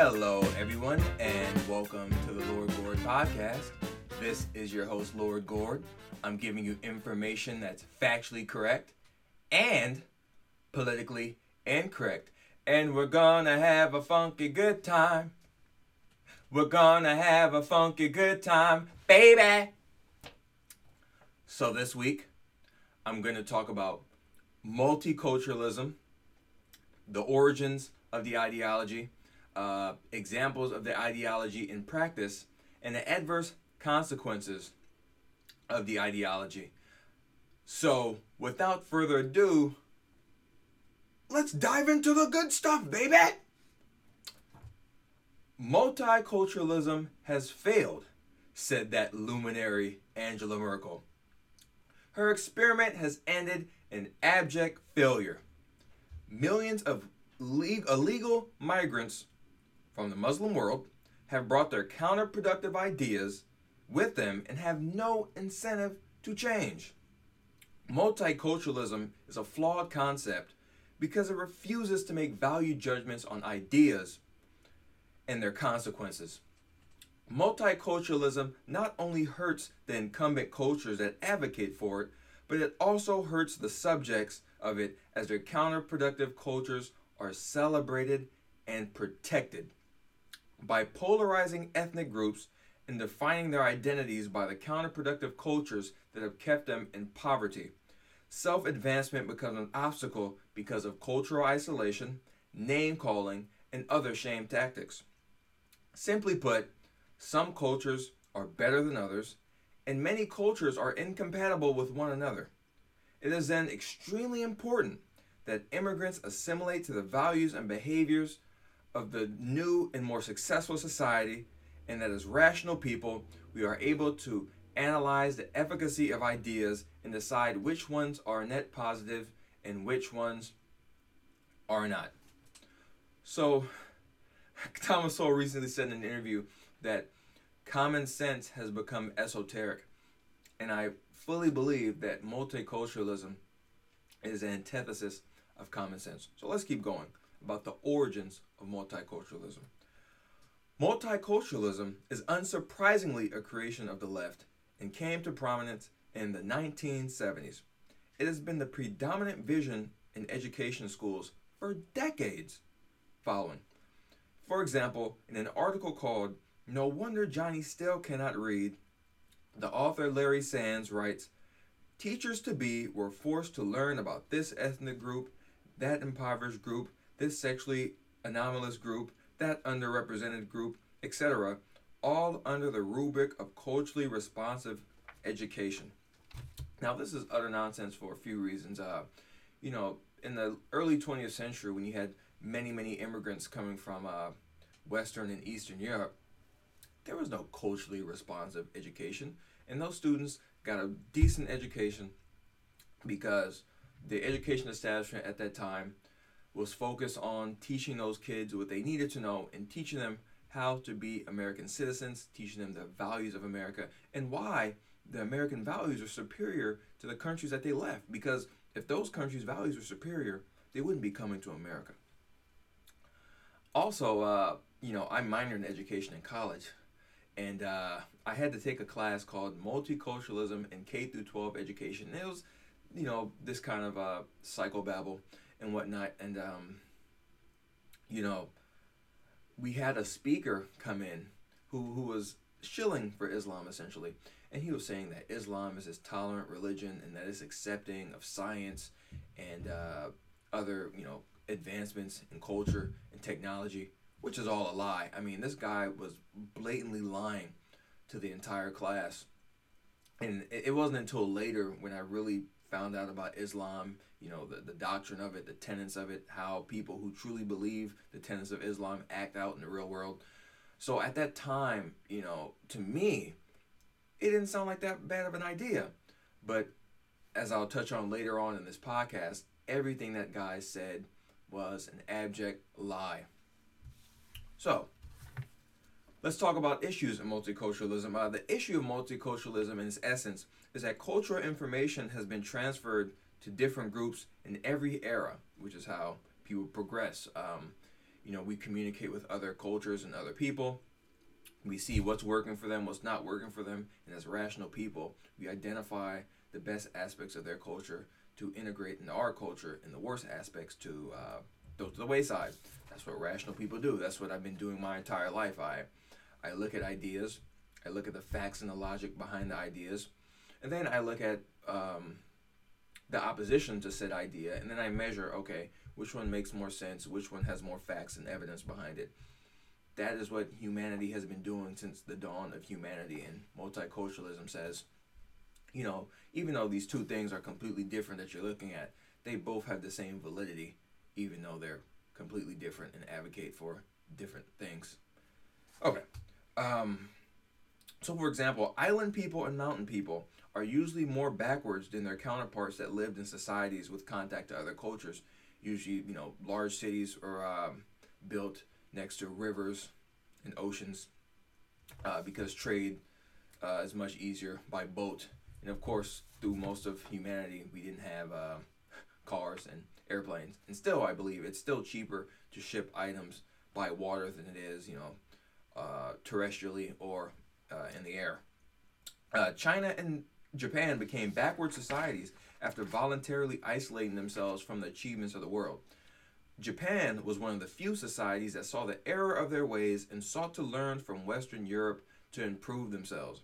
Hello, everyone, and welcome to the Lord Gord Podcast. This is your host, Lord Gord. I'm giving you information that's factually correct and politically incorrect. And we're gonna have a funky good time. We're gonna have a funky good time, baby. So this week, I'm gonna talk about multiculturalism, the origins of the ideology, examples of the ideology in practice, and the adverse consequences of the ideology. So, without further ado, let's dive into the good stuff, baby! Multiculturalism has failed, said that luminary Angela Merkel. Her experiment has ended in abject failure. Millions of illegal migrants from the Muslim world have brought their counterproductive ideas with them and have no incentive to change. Multiculturalism is a flawed concept because it refuses to make value judgments on ideas and their consequences. Multiculturalism not only hurts the incumbent cultures that advocate for it, but it also hurts the subjects of it as their counterproductive cultures are celebrated and protected. By polarizing ethnic groups and defining their identities by the counterproductive cultures that have kept them in poverty, self-advancement becomes an obstacle because of cultural isolation, name-calling, and other shame tactics. Simply put, some cultures are better than others, and many cultures are incompatible with one another. It is then extremely important that immigrants assimilate to the values and behaviors of the new and more successful society, and that as rational people, we are able to analyze the efficacy of ideas and decide which ones are net positive and which ones are not. So, Thomas Sowell recently said in an interview that common sense has become esoteric, and I fully believe that multiculturalism is an antithesis of common sense. So let's keep going about the origins of multiculturalism. Multiculturalism is unsurprisingly a creation of the left and came to prominence in the 1970s. It has been the predominant vision in education schools for decades following. For example, in an article called "No Wonder Johnny Still Cannot Read," the author Larry Sands writes, "Teachers-to-be were forced to learn about this ethnic group, that impoverished group, this sexually anomalous group, that underrepresented group, etc., all under the rubric of culturally responsive education." Now, this is utter nonsense for a few reasons. In the early 20th century, when you had many immigrants coming from Western and Eastern Europe, there was no culturally responsive education, and those students got a decent education because the education establishment at that time was focused on teaching those kids what they needed to know and teaching them how to be American citizens, teaching them the values of America and why the American values are superior to the countries that they left. Because if those countries' values were superior, they wouldn't be coming to America. Also, I minored in education in college, and I had to take a class called Multiculturalism in K through 12 Education. And it was, this kind of psychobabble and whatnot. And, we had a speaker come in who was shilling for Islam, essentially. And he was saying that Islam is this tolerant religion and that it's accepting of science and other, advancements in culture and technology, which is all a lie. I mean, this guy was blatantly lying to the entire class. And it wasn't until later when I really found out about Islam, the doctrine of it, the tenets of it, how people who truly believe the tenets of Islam act out in the real world. So at that time, to me, it didn't sound like that bad of an idea. But as I'll touch on later on in this podcast, everything that guy said was an abject lie. So, let's talk about issues in multiculturalism. The issue of multiculturalism in its essence is that cultural information has been transferred to different groups in every era, which is how people progress. We communicate with other cultures and other people. We see what's working for them, what's not working for them, and as rational people, we identify the best aspects of their culture to integrate into our culture, and the worst aspects to throw to the wayside. That's what rational people do. That's what I've been doing my entire life. I look at ideas, I look at the facts and the logic behind the ideas, and then I look at the opposition to said idea, and then I measure, okay, which one makes more sense, which one has more facts and evidence behind it. That is what humanity has been doing since the dawn of humanity. And multiculturalism says, even though these two things are completely different that you're looking at, they both have the same validity, even though they're completely different and advocate for different things. Okay. So, for example, island people and mountain people are usually more backwards than their counterparts that lived in societies with contact to other cultures. Usually, large cities are built next to rivers and oceans because trade is much easier by boat. And of course, through most of humanity, we didn't have cars and airplanes. And still, I believe it's still cheaper to ship items by water than it is, terrestrially or in the air. China and Japan became backward societies after voluntarily isolating themselves from the achievements of the world. Japan was one of the few societies that saw the error of their ways and sought to learn from Western Europe to improve themselves.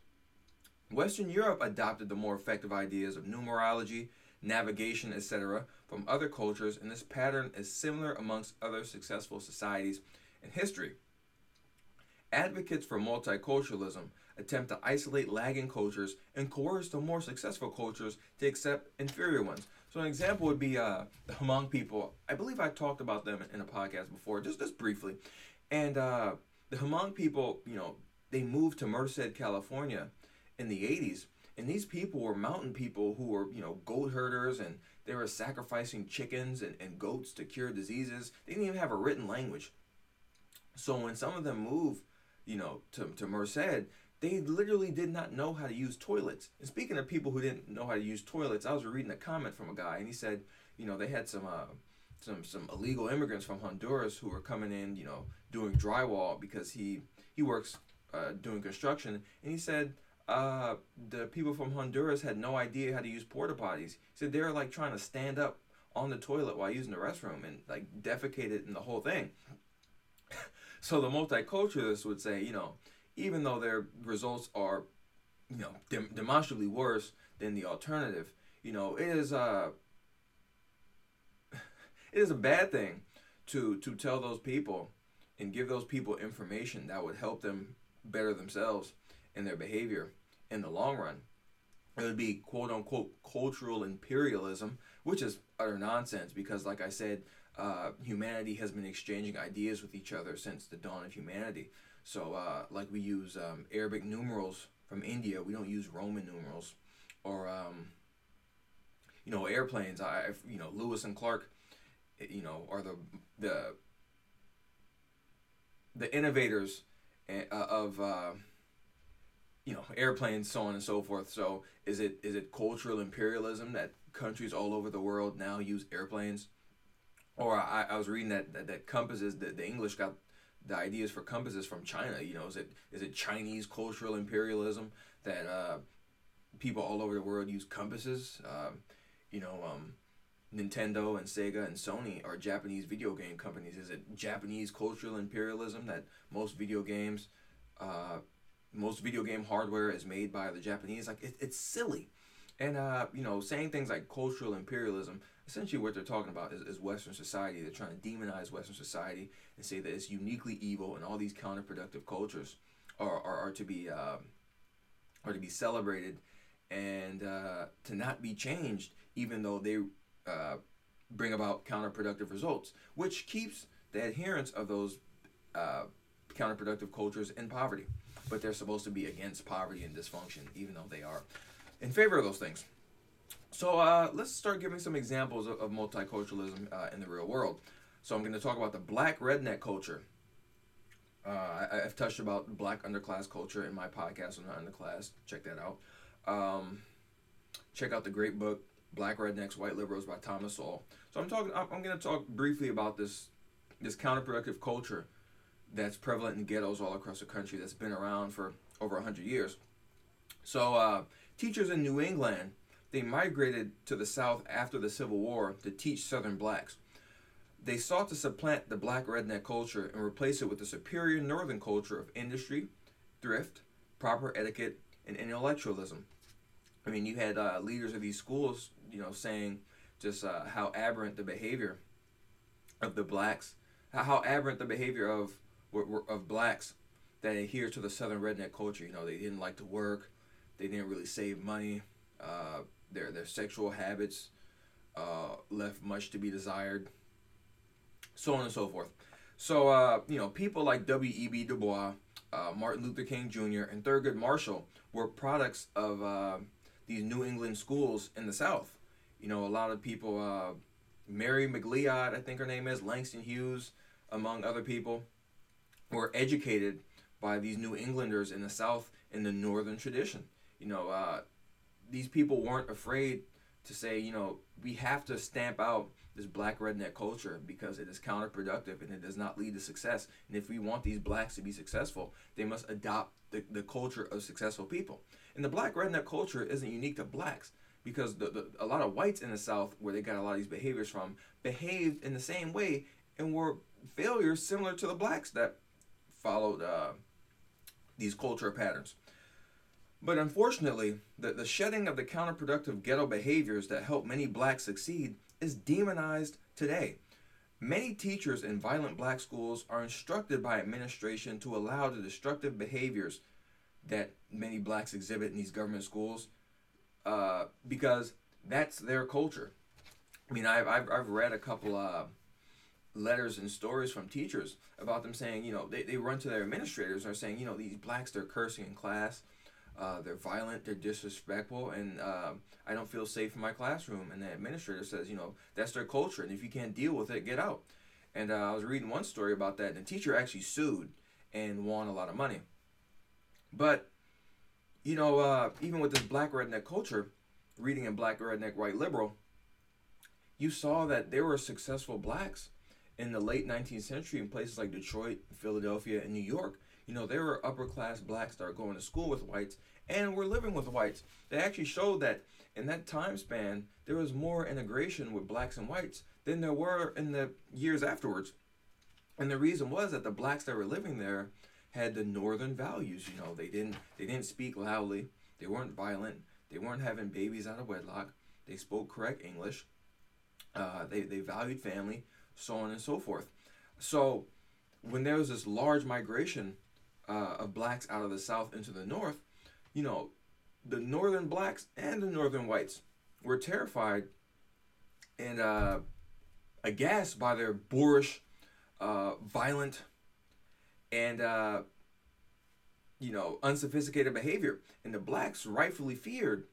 Western Europe adopted the more effective ideas of numerology, navigation, etc. from other cultures, and this pattern is similar amongst other successful societies in history. Advocates for multiculturalism attempt to isolate lagging cultures and coerce the more successful cultures to accept inferior ones. So an example would be the Hmong people. I believe I talked about them in a podcast before, just briefly. And the Hmong people, they moved to Merced, California in the 80s. And these people were mountain people who were, goat herders, and they were sacrificing chickens and goats to cure diseases. They didn't even have a written language. So when some of them moved, to Merced, they literally did not know how to use toilets. And speaking of people who didn't know how to use toilets, I was reading a comment from a guy, and he said, they had some illegal immigrants from Honduras who were coming in, doing drywall because he works doing construction, and he said the people from Honduras had no idea how to use porta potties. He said they were like trying to stand up on the toilet while using the restroom and like defecated and the whole thing. So the multiculturalists would say, even though their results are, demonstrably worse than the alternative, it is a bad thing to tell those people and give those people information that would help them better themselves and their behavior in the long run. It would be quote unquote cultural imperialism, which is utter nonsense because, like I said, humanity has been exchanging ideas with each other since the dawn of humanity. So, like we use Arabic numerals from India, we don't use Roman numerals, or airplanes. Lewis and Clark, are the innovators of airplanes, so on and so forth. So, is it cultural imperialism that countries all over the world now use airplanes? Or I was reading that compasses, the English got the ideas for compasses from China. Is it Chinese cultural imperialism that people all over the world use compasses? Nintendo and Sega and Sony are Japanese video game companies. Is it Japanese cultural imperialism that most video game hardware is made by the Japanese? Like it's silly. And saying things like cultural imperialism, essentially what they're talking about is Western society. They're trying to demonize Western society and say that it's uniquely evil, and all these counterproductive cultures are to be celebrated and to not be changed, even though they bring about counterproductive results, which keeps the adherents of those counterproductive cultures in poverty. But they're supposed to be against poverty and dysfunction, even though they are in favor of those things. So let's start giving some examples of multiculturalism in the real world. So I'm going to talk about the black redneck culture. I've touched about black underclass culture in my podcast on the underclass. Check that out. Check out the great book Black Rednecks, White Liberals by Thomas Sowell. So I'm going to talk briefly about this this counterproductive culture that's prevalent in ghettos all across the country that's been around for over 100 years. So teachers in New England, they migrated to the South after the Civil War to teach Southern blacks. They sought to supplant the black redneck culture and replace it with the superior Northern culture of industry, thrift, proper etiquette, and intellectualism. I mean, you had leaders of these schools, saying just how aberrant the behavior of the blacks, how aberrant the behavior of blacks that adhere to the Southern redneck culture. They didn't like to work, they didn't really save money, their sexual habits left much to be desired, so on and so forth. So, people like W.E.B. Du Bois, Martin Luther King Jr., and Thurgood Marshall were products of these New England schools in the South. A lot of people, Mary McLeod, I think her name is, Langston Hughes, among other people, were educated by these New Englanders in the South in the Northern tradition. These people weren't afraid to say, we have to stamp out this black redneck culture because it is counterproductive and it does not lead to success. And if we want these blacks to be successful, they must adopt the culture of successful people. And the black redneck culture isn't unique to blacks, because a lot of whites in the South, where they got a lot of these behaviors from, behaved in the same way and were failures similar to the blacks that followed these cultural patterns. But unfortunately, the shedding of the counterproductive ghetto behaviors that help many blacks succeed is demonized today. Many teachers in violent black schools are instructed by administration to allow the destructive behaviors that many blacks exhibit in these government schools because that's their culture. I mean, I've read a couple letters and stories from teachers about them saying, they run to their administrators and are saying, these blacks, they're cursing in class. They're violent, they're disrespectful, and I don't feel safe in my classroom. And the administrator says, that's their culture, and if you can't deal with it, get out. And I was reading one story about that, and the teacher actually sued and won a lot of money. But, even with this black redneck culture, reading in Black Redneck White Liberal, you saw that there were successful blacks in the late 19th century in places like Detroit, Philadelphia, and New York. There were upper class blacks that were going to school with whites and were living with whites. They actually showed that in that time span, there was more integration with blacks and whites than there were in the years afterwards. And the reason was that the blacks that were living there had the northern values. They didn't speak loudly, they weren't violent, they weren't having babies out of wedlock, they spoke correct English, they valued family, so on and so forth. So when there was this large migration of blacks out of the South into the North, the northern blacks and the northern whites were terrified and aghast by their boorish, violent, and unsophisticated behavior. And the blacks rightfully feared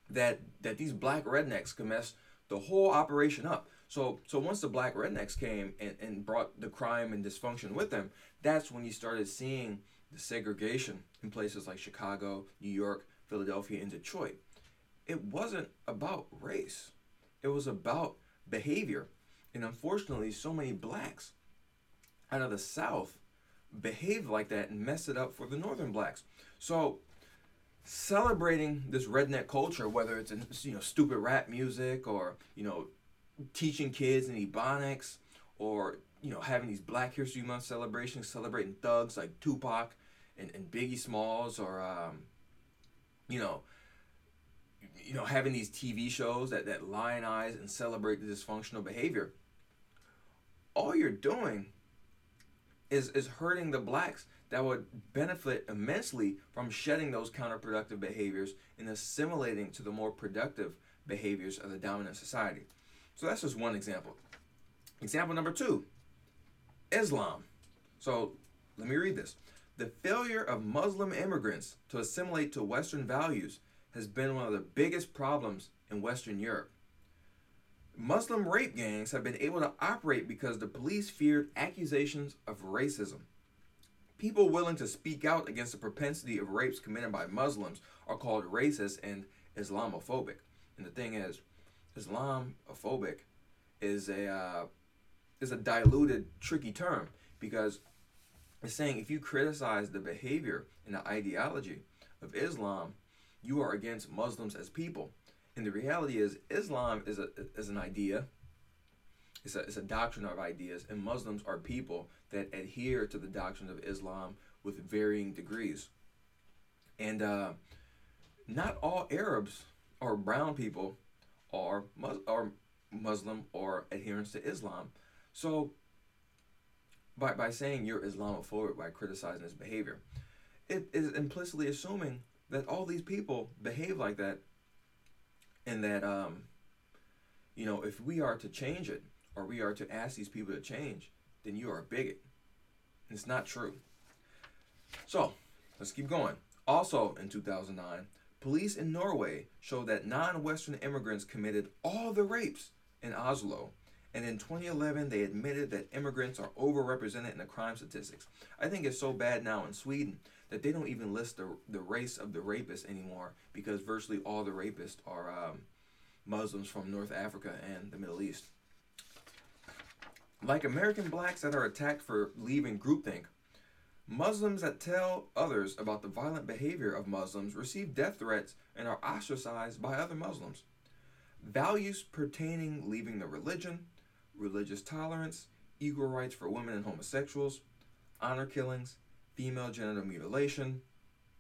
that these black rednecks could mess the whole operation up. So once the black rednecks came and brought the crime and dysfunction with them, that's when you started seeing the segregation in places like Chicago, New York, Philadelphia, and Detroit. It wasn't about race. It was about behavior. And unfortunately, so many blacks out of the South behaved like that and messed it up for the northern blacks. So celebrating this redneck culture, whether it's in stupid rap music or teaching kids in Ebonics, or having these Black History Month celebrations, celebrating thugs like Tupac and Biggie Smalls, or having these TV shows that lionize and celebrate the dysfunctional behavior. All you're doing is hurting the blacks that would benefit immensely from shedding those counterproductive behaviors and assimilating to the more productive behaviors of the dominant society. So that's just one example. Example number 2, Islam. So let me read this. The failure of Muslim immigrants to assimilate to Western values has been one of the biggest problems in Western Europe. Muslim rape gangs have been able to operate because the police feared accusations of racism. People willing to speak out against the propensity of rapes committed by Muslims are called racist and Islamophobic. And the thing is, Islamophobic is a is a diluted, tricky term, because it's saying if you criticize the behavior and the ideology of Islam, you are against Muslims as people. And the reality is, Islam is an idea. It's a doctrine of ideas, and Muslims are people that adhere to the doctrines of Islam with varying degrees. And not all Arabs or brown people are Muslim or adherents to Islam. So by saying you're Islamophobic, by criticizing his behavior, it is implicitly assuming that all these people behave like that, and that if we are to change it, or we are to ask these people to change, then you are a bigot. And it's not true. So let's keep going. Also in 2009, police in Norway showed that non-Western immigrants committed all the rapes in Oslo. And in 2011, they admitted that immigrants are overrepresented in the crime statistics. I think it's so bad now in Sweden that they don't even list the race of the rapists anymore, because virtually all the rapists are Muslims from North Africa and the Middle East. Like American blacks that are attacked for leaving groupthink, Muslims that tell others about the violent behavior of Muslims receive death threats and are ostracized by other Muslims. Values pertaining leaving the religion, religious tolerance, equal rights for women and homosexuals, honor killings, female genital mutilation,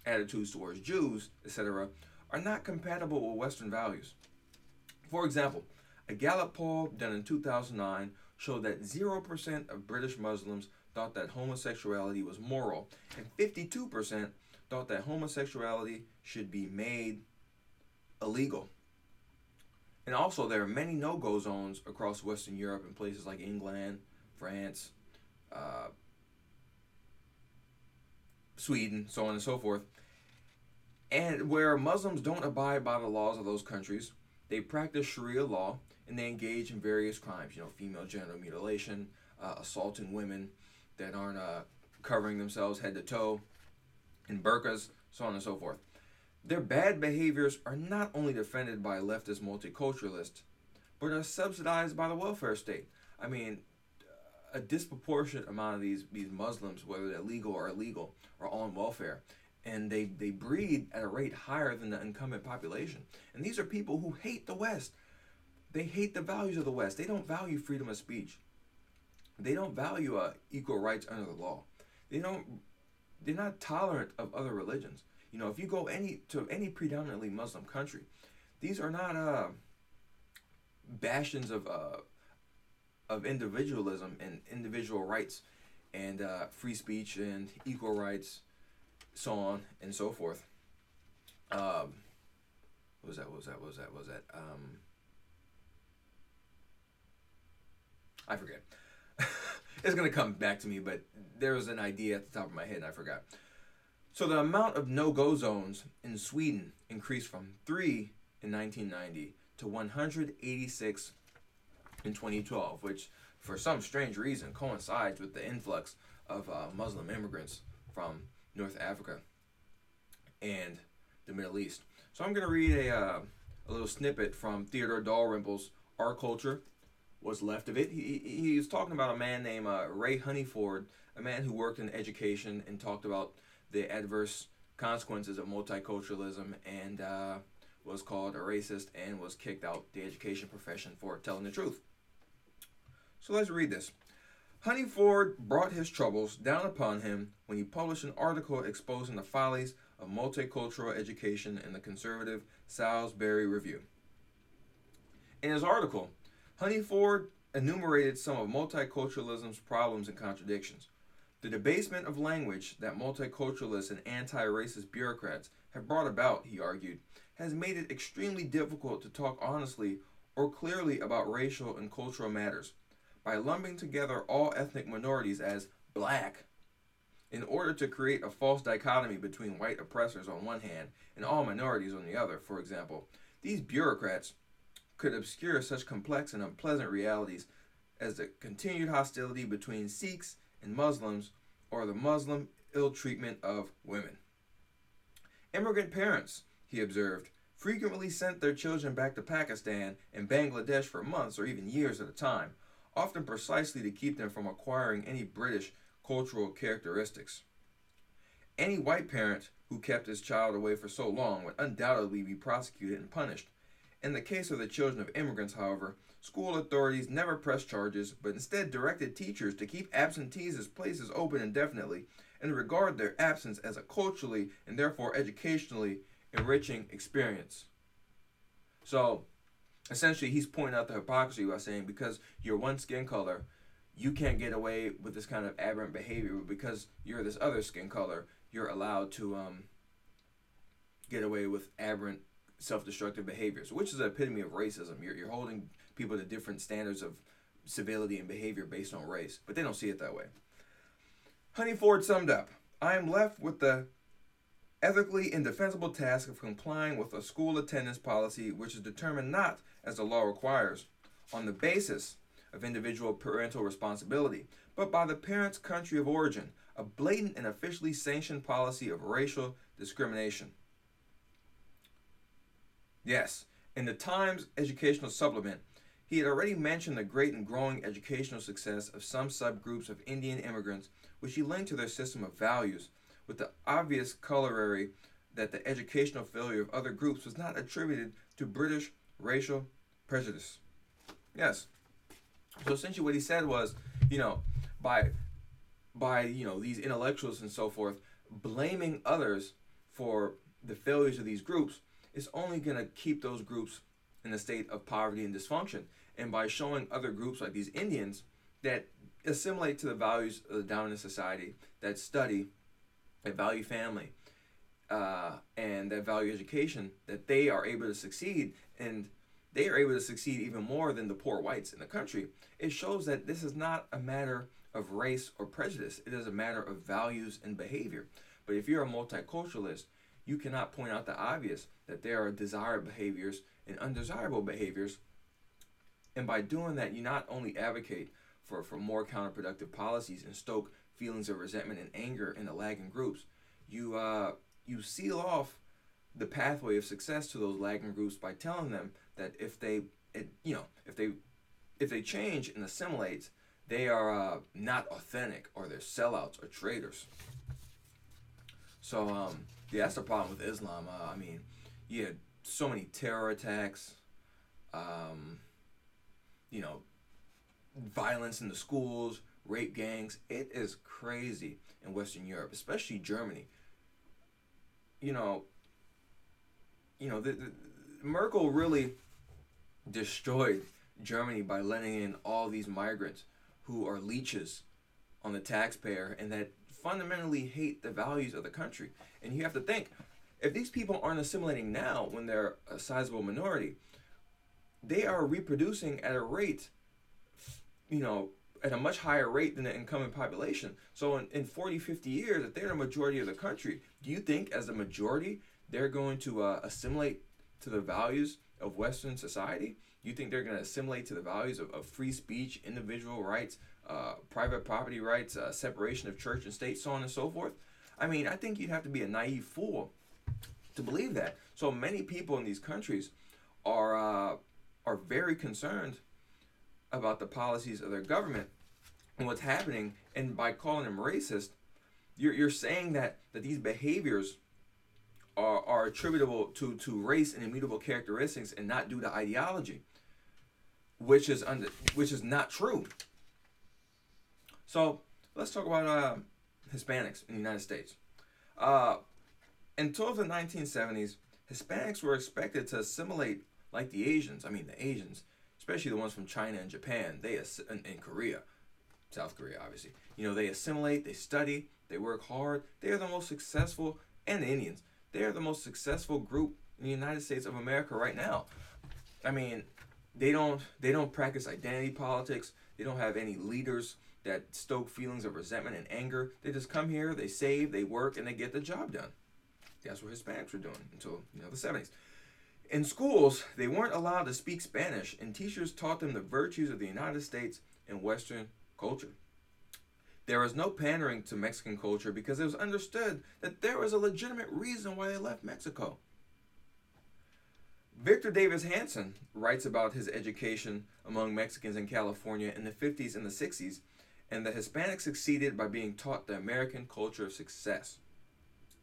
attitudes towards Jews, etc., are not compatible with Western values. For example, a Gallup poll done in 2009 showed that 0% of British Muslims thought that homosexuality was moral, and 52% thought that homosexuality should be made illegal. And also, there are many no-go zones across Western Europe in places like England, France, Sweden, so on and so forth. And where Muslims don't abide by the laws of those countries, they practice Sharia law, and they engage in various crimes, female genital mutilation, assaulting women that aren't covering themselves head to toe, in burqas, so on and so forth. Their bad behaviors are not only defended by leftist multiculturalists, but are subsidized by the welfare state. I mean, a disproportionate amount of these Muslims, whether they're legal or illegal, are on welfare. And they breed at a rate higher than the incumbent population. And these are people who hate the West. They hate the values of the West. They don't value freedom of speech. They don't value equal rights under the law. They're not tolerant of other religions. If you go to any predominantly Muslim country, these are not bastions of individualism and individual rights and free speech and equal rights, so on and so forth. What was that? I forget. It's going to come back to me, but there was an idea at the top of my head and I forgot. So the amount of no-go zones in Sweden increased from 3 in 1990 to 186 in 2012, which for some strange reason coincides with the influx of Muslim immigrants from North Africa and the Middle East. So I'm going to read a little snippet from Theodore Dalrymple's Our Culture, What's Left of It. He was talking about a man named Ray Honeyford, a man who worked in education and talked about the adverse consequences of multiculturalism, and was called a racist and was kicked out the education profession for telling the truth. So let's read this. Honeyford brought his troubles down upon him when he published an article exposing the follies of multicultural education in the conservative Salisbury Review. In his article, Honeyford enumerated some of multiculturalism's problems and contradictions. The debasement of language that multiculturalists and anti-racist bureaucrats have brought about, he argued, has made it extremely difficult to talk honestly or clearly about racial and cultural matters. By lumping together all ethnic minorities as black in order to create a false dichotomy between white oppressors on one hand and all minorities on the other, for example, these bureaucrats could obscure such complex and unpleasant realities as the continued hostility between Sikhs and Muslims, or the Muslim ill treatment of women. Immigrant parents, he observed, frequently sent their children back to Pakistan and Bangladesh for months or even years at a time, often precisely to keep them from acquiring any British cultural characteristics. Any white parent who kept his child away for so long would undoubtedly be prosecuted and punished. In the case of the children of immigrants, however, school authorities never pressed charges, but instead directed teachers to keep absentees' places open indefinitely and regard their absence as a culturally and therefore educationally enriching experience. So, essentially, he's pointing out the hypocrisy by saying because you're one skin color, you can't get away with this kind of aberrant behavior, but because you're this other skin color, you're allowed to get away with aberrant self-destructive behaviors, which is the epitome of racism. You're holding people to different standards of civility and behavior based on race, but they don't see it that way. Honey Ford summed up, I am left with the ethically indefensible task of complying with a school attendance policy which is determined not, as the law requires, on the basis of individual parental responsibility, but by the parent's country of origin, a blatant and officially sanctioned policy of racial discrimination. Yes, in the Times Educational Supplement, he had already mentioned the great and growing educational success of some subgroups of Indian immigrants, which he linked to their system of values, with the obvious corollary that the educational failure of other groups was not attributed to British racial prejudice. Yes. So essentially what he said was, by these intellectuals and so forth blaming others for the failures of these groups, it's only going to keep those groups in a state of poverty and dysfunction. And by showing other groups like these Indians that assimilate to the values of the dominant society, that study, that value family, and that value education, that they are able to succeed, and they are able to succeed even more than the poor whites in the country. It shows that this is not a matter of race or prejudice. It is a matter of values and behavior. But if you're a multiculturalist, you cannot point out the obvious, that there are desired behaviors and undesirable behaviors. And by doing that, you not only advocate for more counterproductive policies and stoke feelings of resentment and anger in the lagging groups, you seal off the pathway of success to those lagging groups by telling them that if they change and assimilate, they are not authentic, or they're sellouts or traitors. So that's the problem with Islam. You had so many terror attacks, violence in the schools, rape gangs. It is crazy in Western Europe, especially Germany. Merkel really destroyed Germany by letting in all these migrants who are leeches on the taxpayer and that fundamentally hate the values of the country. And you have to think, if these people aren't assimilating now when they're a sizable minority, they are reproducing at a rate, at a much higher rate than the incumbent population. So in 40, 50 years, if they're the majority of the country, do you think as a majority they're going to assimilate to the values of Western society? You think they're going to assimilate to the values of free speech, individual rights, private property rights, separation of church and state, so on and so forth? I think you'd have to be a naive fool to believe that. So many people in these countries are very concerned about the policies of their government and what's happening, and by calling them racist, you're saying that these behaviors are attributable to race and immutable characteristics and not due to ideology, which is not true. So let's talk about Hispanics in the United States. Until the 1970s, Hispanics were expected to assimilate like the Asians. The Asians, especially the ones from China and Japan, and Korea, South Korea, obviously. They assimilate, they study, they work hard. They are the most successful, and the Indians, they are the most successful group in the United States of America right now. They don't practice identity politics. They don't have any leaders that stoke feelings of resentment and anger. They just come here, they save, they work, and they get the job done. That's what Hispanics were doing until the 70s. In schools, they weren't allowed to speak Spanish, and teachers taught them the virtues of the United States and Western culture. There was no pandering to Mexican culture because it was understood that there was a legitimate reason why they left Mexico. Victor Davis Hanson writes about his education among Mexicans in California in the 50s and the 60s, and the Hispanics succeeded by being taught the American culture of success.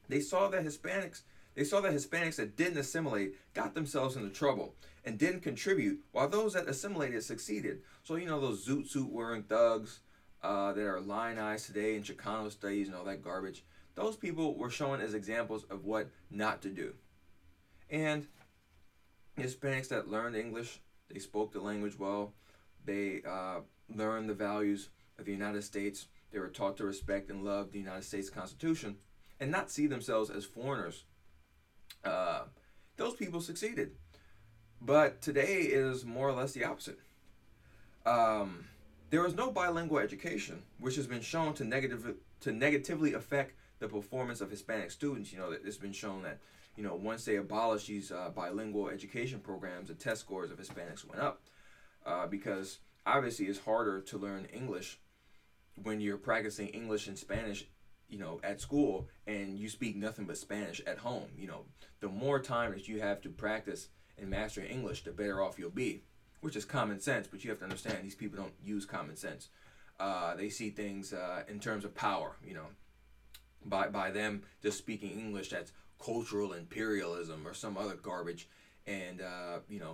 They saw that Hispanics that didn't assimilate got themselves into trouble and didn't contribute, while those that assimilated succeeded. So those zoot suit wearing thugs that are lionized today in Chicano studies and all that garbage. Those people were shown as examples of what not to do. And Hispanics that learned English, they spoke the language well, they learned the values of the United States, they were taught to respect and love the United States Constitution and not see themselves as foreigners. Those people succeeded. But today is more or less the opposite. There is no bilingual education, which has been shown to negatively affect the performance of Hispanic students. It's been shown that once they abolished these bilingual education programs, the test scores of Hispanics went up because obviously it's harder to learn English when you're practicing English and Spanish at school and you speak nothing but Spanish at home. The more time that you have to practice and master English, the better off you'll be, which is common sense, but you have to understand these people don't use common sense. They see things in terms of power, by them just speaking English, that's cultural imperialism or some other garbage, and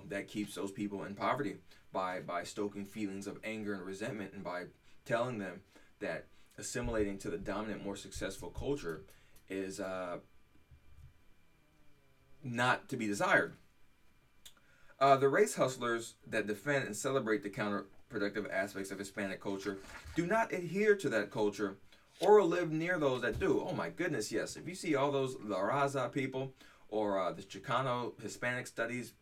that keeps those people in poverty by stoking feelings of anger and resentment, and by telling them that assimilating to the dominant, more successful culture is not to be desired. The race hustlers that defend and celebrate the counterproductive aspects of Hispanic culture do not adhere to that culture or live near those that do. Oh my goodness, yes. If you see all those La Raza people or the Chicano Hispanic studies,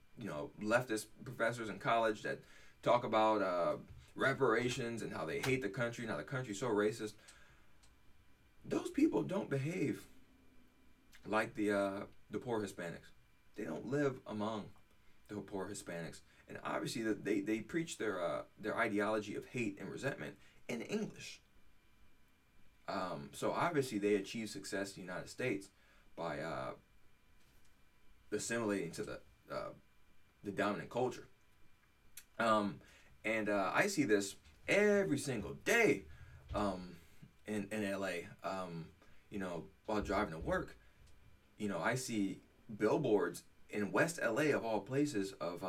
leftist professors in college that talk about reparations and how they hate the country and how the country's so racist, those people don't behave like the poor Hispanics. They don't live among the poor Hispanics, and obviously they preach their ideology of hate and resentment in English. So obviously they achieve success in the United States by assimilating to the dominant culture. And I see this every single day in LA. While driving to work, I see billboards in West LA, of all places, of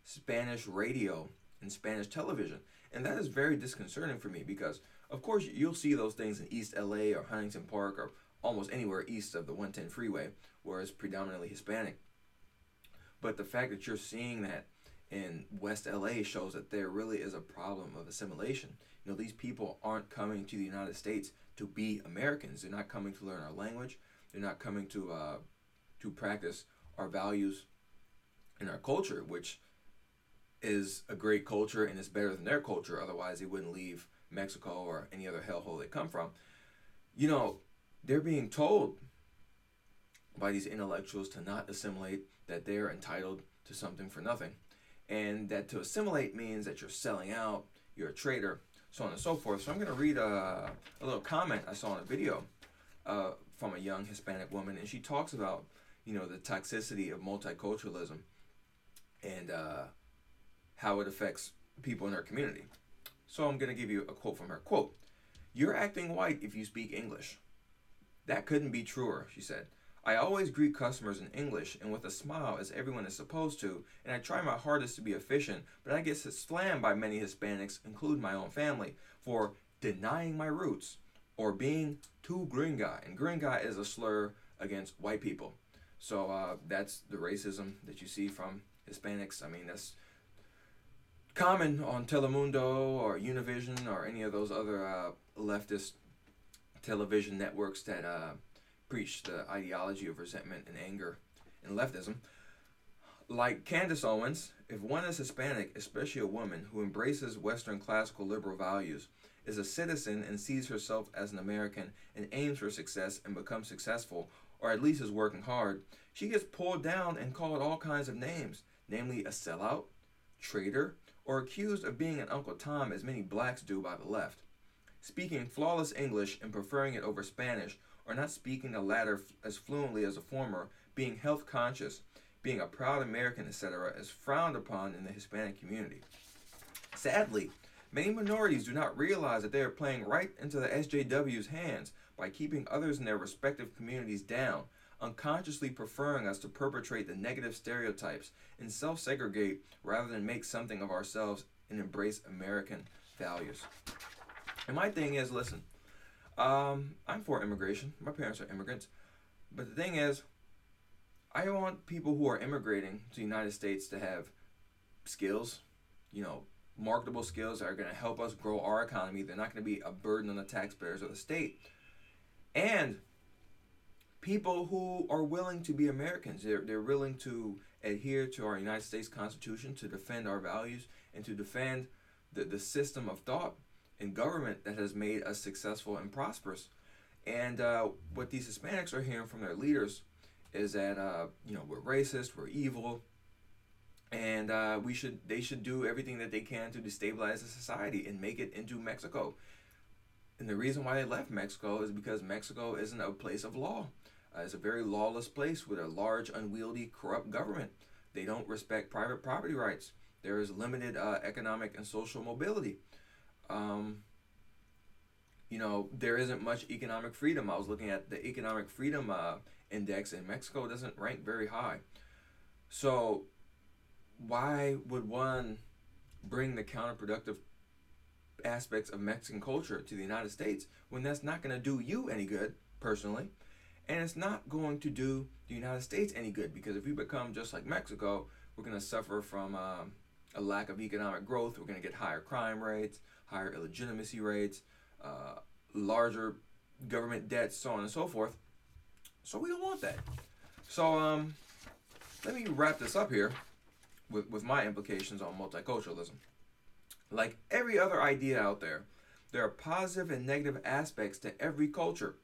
Spanish radio and Spanish television. And that is very disconcerting for me because, of course, you'll see those things in East LA or Huntington Park or almost anywhere east of the 110 freeway where it's predominantly Hispanic. But the fact that you're seeing that in West LA shows that there really is a problem of assimilation. These people aren't coming to the United States to be Americans. They're not coming to learn our language. They're not coming to practice our values and our culture, which is a great culture and is better than their culture. Otherwise, they wouldn't leave Mexico or any other hellhole they come from. They're being told by these intellectuals to not assimilate, that they're entitled to something for nothing, and that to assimilate means that you're selling out, you're a traitor, so on and so forth. So I'm going to read a little comment I saw in a video from a young Hispanic woman, and she talks about the toxicity of multiculturalism and how it affects people in her community. So I'm going to give you a quote from her. Quote, "You're acting white if you speak English. That couldn't be truer," she said. "I always greet customers in English and with a smile as everyone is supposed to, and I try my hardest to be efficient, but I get slammed by many Hispanics, including my own family, for denying my roots or being too gringa." And gringa is a slur against white people. So that's the racism that you see from Hispanics. I mean, that's common on Telemundo or Univision or any of those other leftist television networks that preach the ideology of resentment and anger and leftism. Like Candace Owens, if one is Hispanic, especially a woman who embraces Western classical liberal values, is a citizen and sees herself as an American and aims for success and becomes successful, or at least is working hard, she gets pulled down and called all kinds of names, namely a sellout, traitor, or accused of being an Uncle Tom, as many blacks do by the left. Speaking flawless English and preferring it over Spanish, or not speaking the latter as fluently as the former, being health conscious, being a proud American, etc., is frowned upon in the Hispanic community. Sadly, many minorities do not realize that they are playing right into the SJW's hands by keeping others in their respective communities down, unconsciously preferring us to perpetrate the negative stereotypes and self-segregate rather than make something of ourselves and embrace American values. And my thing is, listen, I'm for immigration. My parents are immigrants. But the thing is, I want people who are immigrating to the United States to have skills, marketable skills that are going to help us grow our economy. They're not going to be a burden on the taxpayers of the state. And people who are willing to be Americans. They're willing to adhere to our United States Constitution, to defend our values, and to defend the system of thought and government that has made us successful and prosperous. And what these Hispanics are hearing from their leaders is that we're racist, we're evil, and they should do everything that they can to destabilize the society and make it into Mexico. And the reason why they left Mexico is because Mexico isn't a place of law. It's a very lawless place with a large, unwieldy, corrupt government. They don't respect private property rights. There is limited economic and social mobility. There isn't much economic freedom. I was looking at the economic freedom index, and Mexico doesn't rank very high. So why would one bring the counterproductive aspects of Mexican culture to the United States when that's not going to do you any good, personally, and it's not going to do the United States any good? Because if we become just like Mexico, we're going to suffer from a lack of economic growth. We're going to get higher crime rates, higher illegitimacy rates, larger government debts, so on and so forth. So we don't want that. So let me wrap this up here with my implications on multiculturalism. Like every other idea out there are positive and negative aspects to every culture.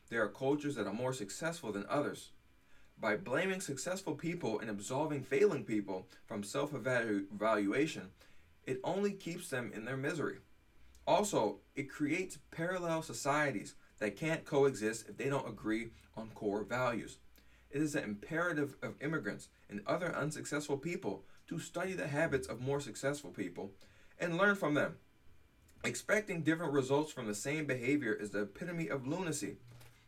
There are cultures that are more successful than others. By blaming successful people and absolving failing people from self-evaluation, it only keeps them in their misery. Also, it creates parallel societies that can't coexist if they don't agree on core values. It is an imperative of immigrants and other unsuccessful people to study the habits of more successful people and learn from them. Expecting different results from the same behavior is the epitome of lunacy.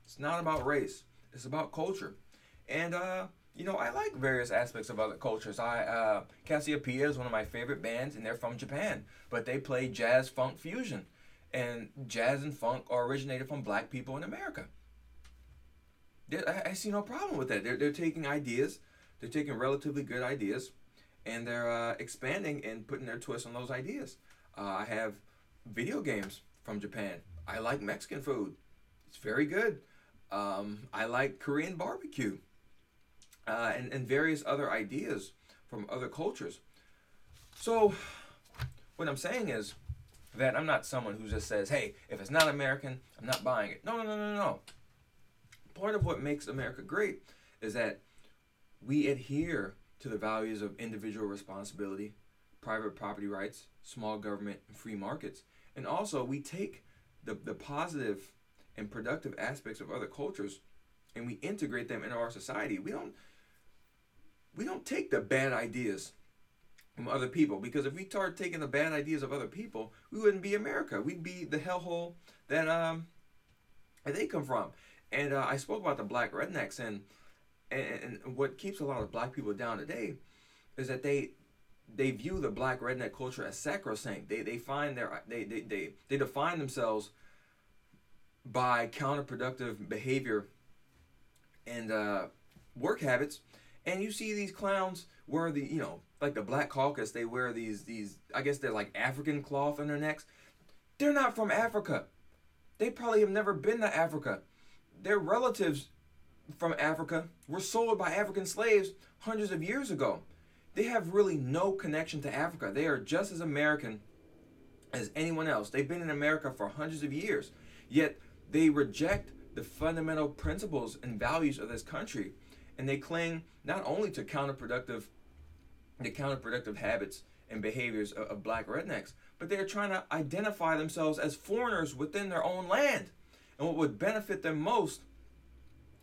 It's not about race. It's about culture. And, I like various aspects of other cultures. Cassiopeia is one of my favorite bands, and they're from Japan. But they play jazz funk fusion. And jazz and funk are originated from black people in America. I see no problem with that. They're taking ideas. They're taking relatively good ideas. And they're expanding and putting their twist on those ideas. I have video games from Japan. I like Mexican food. It's very good. I like Korean barbecue. And various other ideas from other cultures. So what I'm saying is that I'm not someone who just says, hey, if it's not American, I'm not buying it. No. Part of what makes America great is that we adhere to the values of individual responsibility, private property rights, small government, and free markets. And also, we take the positive and productive aspects of other cultures and we integrate them into our society. We don't take the bad ideas from other people, because if we start taking the bad ideas of other people, we wouldn't be America. We'd be the hellhole that they come from. And I spoke about the black rednecks, and what keeps a lot of black people down today is that they view the black redneck culture as sacrosanct. They define themselves by counterproductive behavior and work habits. And you see these clowns wear like the Black Caucus, they wear these I guess they're like African cloth on their necks. They're not from Africa. They probably have never been to Africa. Their relatives from Africa were sold by African slaves hundreds of years ago. They have really no connection to Africa. They are just as American as anyone else. They've been in America for hundreds of years. Yet they reject the fundamental principles and values of this country. And they cling not only to the counterproductive habits and behaviors of black rednecks, but they're trying to identify themselves as foreigners within their own land. And what would benefit them most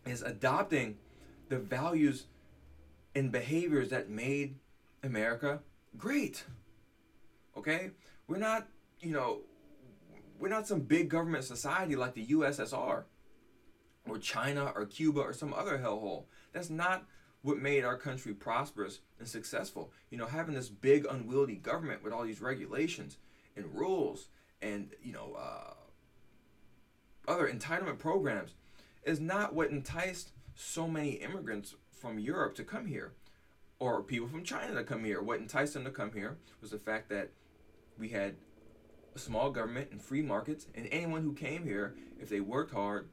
is adopting the values and behaviors that made America great. Okay? We're not, we're not some big government society like the USSR or China or Cuba or some other hellhole. That's not what made our country prosperous and successful. Having this big unwieldy government with all these regulations and rules and, other entitlement programs is not what enticed so many immigrants from Europe to come here, or people from China to come here. What enticed them to come here was the fact that we had a small government and free markets, and anyone who came here, if they worked hard,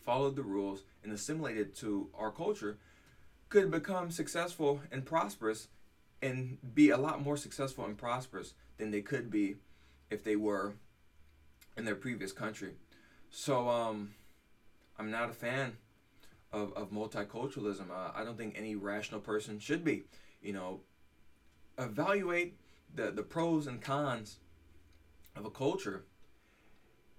followed the rules, and assimilated to our culture, could become successful and prosperous, and be a lot more successful and prosperous than they could be if they were in their previous country. So I'm not a fan of multiculturalism. I don't think any rational person should be. Evaluate the pros and cons of a culture,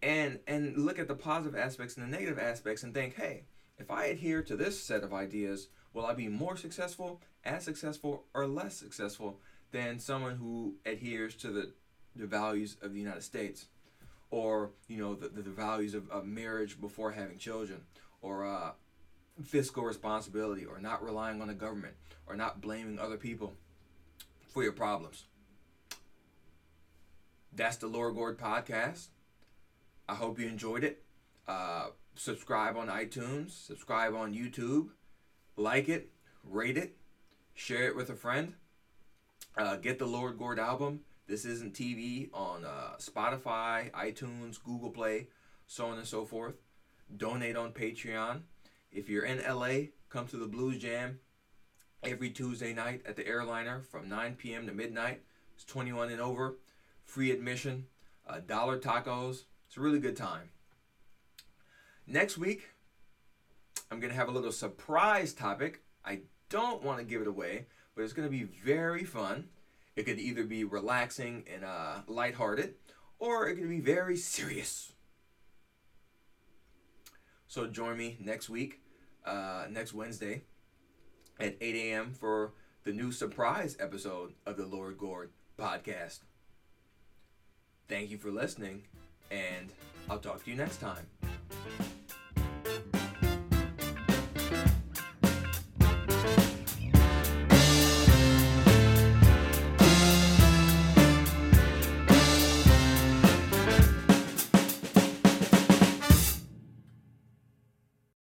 and look at the positive aspects and the negative aspects, and think, hey, if I adhere to this set of ideas, will I be more successful, as successful, or less successful than someone who adheres to the values of the United States, or the values of marriage before having children, or fiscal responsibility, or not relying on the government, or not blaming other people for your problems. That's the Lord Gord Podcast. I hope you enjoyed it. Subscribe on iTunes, subscribe on YouTube, like it, rate it, share it with a friend. Get the Lord Gord album, This Isn't TV, on Spotify, iTunes, Google Play, so on and so forth. Donate on Patreon. If you're in LA, come to the Blues Jam every Tuesday night at the Airliner from 9 p.m. to midnight. It's 21 and over. Free admission. $1 tacos. It's a really good time. Next week, I'm going to have a little surprise topic. I don't want to give it away, but it's going to be very fun. It could either be relaxing and lighthearted, or it could be very serious. So join me next week, next Wednesday at 8 a.m. for the new surprise episode of the Lord Gord Podcast. Thank you for listening, and I'll talk to you next time.